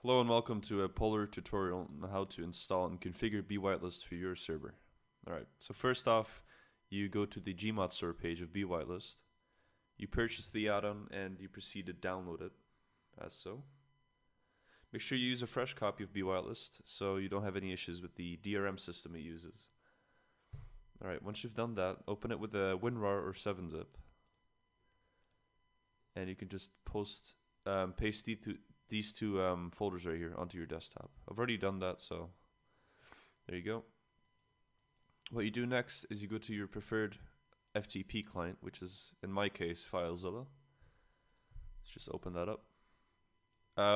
Hello and welcome to a Polar tutorial on how to install and configure Bwhitelist for your server. Alright, so first off, you go to the Gmod store page of Bwhitelist. You purchase the add-on and you proceed to download it, as so. Make sure you use a fresh copy of Bwhitelist so you don't have any issues with the DRM system it uses. Alright, once you've done that, open it with a WinRAR or 7-zip. And you can just paste these two folders right here onto your desktop. I've already done that, so there you go. What you do next is you go to your preferred FTP client, which is, in my case, FileZilla. Let's just open that up.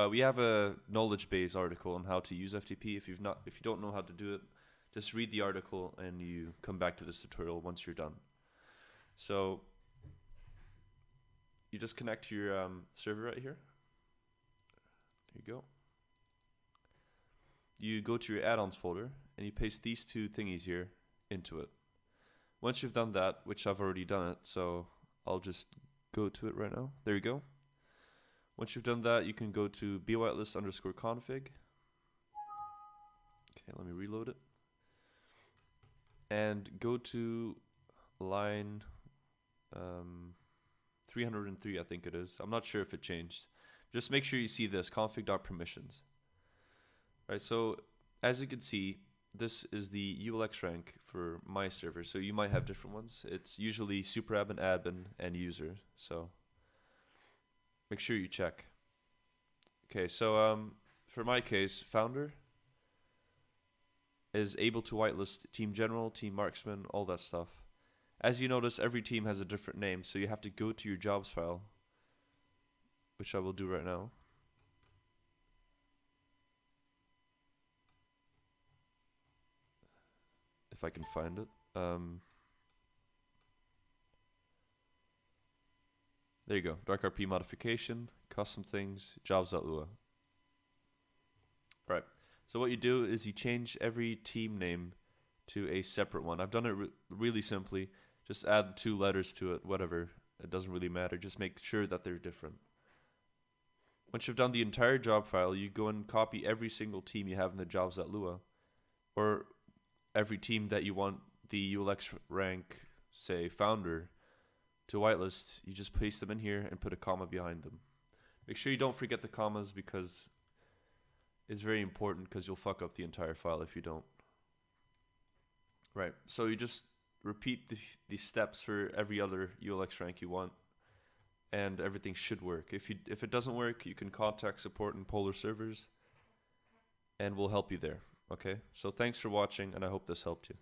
We have a knowledge base article on how to use FTP. If you don't know how to do it, just read the article and you come back to this tutorial once you're done. So you just connect to your server right here. There you go. You go to your add-ons folder and you paste these two thingies here into it. Once you've done that, which I've already done it, so I'll just go to it right now. There you go. Once you've done that, you can go to bwhitelist_config. Okay, let me reload it. And go to line 303, I think it is. I'm not sure if it changed. Just make sure you see this, config.permissions. Right, so as you can see, this is the ULX rank for my server. So you might have different ones. It's usually superadmin, admin, and user. So make sure you check. Okay, so for my case, founder is able to whitelist team general, team marksman, all that stuff. As you notice, every team has a different name, so you have to go to your jobs file, which I will do right now. If I can find it. There you go. DarkRP modification, custom things, jobs.lua. Right. So what you do is you change every team name to a separate one. I've done it really simply. Just add 2 letters to it, whatever. It doesn't really matter. Just make sure that they're different. Once you've done the entire job file, you go and copy every single team you have in the jobs.lua, or every team that you want the ULX rank, say founder, to whitelist. You just paste them in here and put a comma behind them. Make sure you don't forget the commas because it's very important, because you'll fuck up the entire file if you don't. Right, so you just repeat the steps for every other ULX rank you want, and everything should work. If it doesn't work, you can contact support in Polar servers, and we'll help you there. Okay, so thanks for watching, and I hope this helped you.